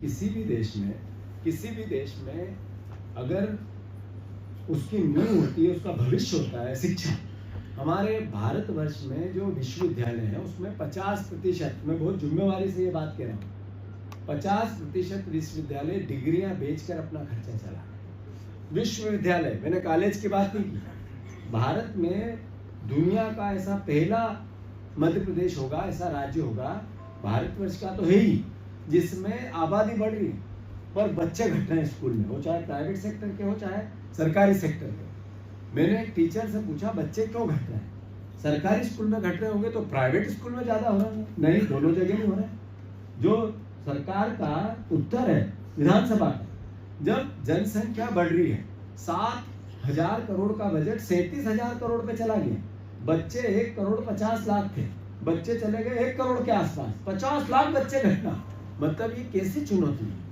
किसी भी देश में अगर उसकी नींव होती है, उसका भविष्य होता है शिक्षा। हमारे भारतवर्ष में जो विश्वविद्यालय है उसमें 50%, मैं बहुत जिम्मेवारी से ये बात कह रहा हूँ, 50% विश्वविद्यालय डिग्रियां बेचकर अपना खर्चा चला। विश्वविद्यालय, मैंने कॉलेज की बात नहीं की। भारत में दुनिया का ऐसा पहला मध्य प्रदेश होगा, ऐसा राज्य होगा, भारतवर्ष का तो है ही, जिसमें आबादी बढ़ रही है पर बच्चे घट रहे हैं स्कूल में, वो चाहे प्राइवेट सेक्टर के हो चाहे सरकारी सेक्टर के। मैंने टीचर से पूछा बच्चे क्यों घट रहे हैं? सरकारी स्कूल में घट रहे होंगे तो प्राइवेट स्कूल में ज्यादा हो रहा है? नहीं, दोनों जगह नहीं हो रहा है। जो सरकार का उत्तर है विधानसभा का, जब जनसंख्या बढ़ रही है, 7,000 करोड़ का बजट 37,000 करोड़ पे चला गया, बच्चे 1,50,00,000 थे, बच्चे चले गए 1 करोड़ के आसपास, 50 लाख बच्चे घटना, मतलब ये कैसी चुनौती है,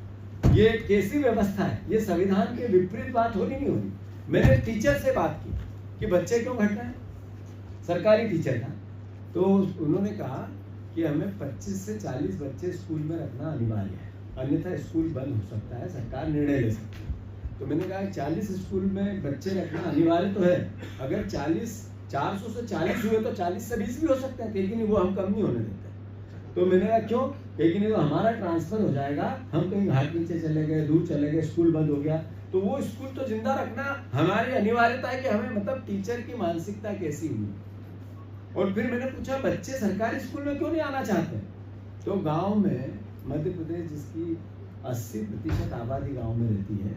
ये कैसी व्यवस्था है? ये संविधान के विपरीत बात हो रही नहीं हो रही। मैंने टीचर से बात की कि बच्चे क्यों घट रहे हैं, सरकारी टीचर था, तो उन्होंने कहा कि हमें 25 से 40 बच्चे स्कूल में रखना अनिवार्य है, अन्यथा स्कूल बंद हो सकता है, सरकार निर्णय ले सकती है। तो मैंने कहा 40 स्कूल में बच्चे रखना अनिवार्य तो है, अगर 400 से 40 हुए तो 40 से 20 भी हो सकते हैं, लेकिन वो हम कम नहीं होने देते। तो मैंने कहा क्यों? लेकिन वो हमारा ट्रांसफर हो जाएगा, हम कहीं घाट नीचे चले गए, दूर चले गए, स्कूल बंद हो गया, तो वो स्कूल तो जिंदा रखना हमारी अनिवार्यता है कि हमें, मतलब टीचर की मानसिकता कैसी हुई। और फिर मैंने पूछा बच्चे सरकारी स्कूल में क्यों नहीं आना चाहते? तो गांव में, मध्य प्रदेश जिसकी 80% आबादी गांव में रहती है,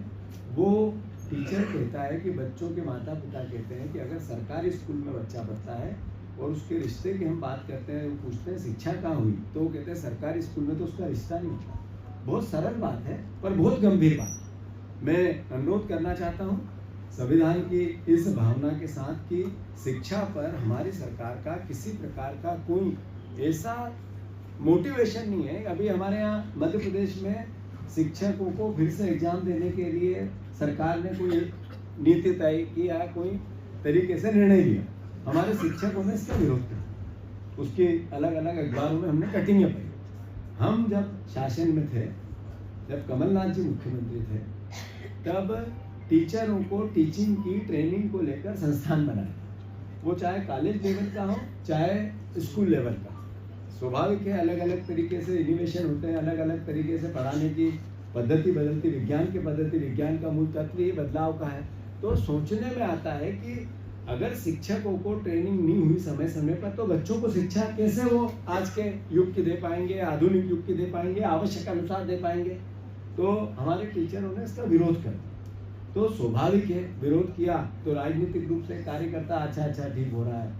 वो टीचर कहता है कि बच्चों के माता पिता कहते हैं कि अगर सरकारी स्कूल में बच्चा पढ़ता है और उसके रिश्ते की हम बात करते हैं, वो पूछते हैं शिक्षा कहाँ हुई, तो वो कहते हैं सरकारी स्कूल में तो उसका रिश्ता नहीं होता। बहुत सरल बात है पर बहुत गंभीर बात है। मैं अनुरोध करना चाहता हूँ संविधान की इस भावना के साथ कि शिक्षा पर हमारी सरकार का किसी प्रकार का कोई ऐसा मोटिवेशन नहीं है। अभी हमारे यहाँ मध्य प्रदेश में शिक्षकों को फिर से एग्जाम देने के लिए सरकार ने कोई नीति तय की या कोई तरीके से निर्णय लिया, हमारे शिक्षकों ने इसका विरोध किया, उसके अलग अलग अखबारों में हमने कटिंगें पाई। हम जब शासन में थे, जब कमलनाथ जी मुख्यमंत्री थे, तब टीचरों को टीचिंग की ट्रेनिंग को लेकर संस्थान बनाए, वो चाहे कॉलेज लेवल का हो चाहे स्कूल लेवल का। स्वाभाविक है, अलग अलग तरीके से इनोवेशन होते हैं, अलग अलग तरीके से पढ़ाने की पद्धति बदलती, विज्ञान की पद्धति, विज्ञान का मूल तत्व ये बदलाव का है। तो सोचने में आता है कि अगर शिक्षकों को ट्रेनिंग नहीं हुई समय समय पर, तो बच्चों को शिक्षा कैसे वो आज के युग की दे पाएंगे, आधुनिक युग की दे पाएंगे, आवश्यक अनुसार दे पाएंगे? तो हमारे टीचरों ने इसका विरोध कर, तो स्वाभाविक है, विरोध किया तो राजनीतिक रूप से कार्यकर्ता अच्छा ठीक हो रहा है,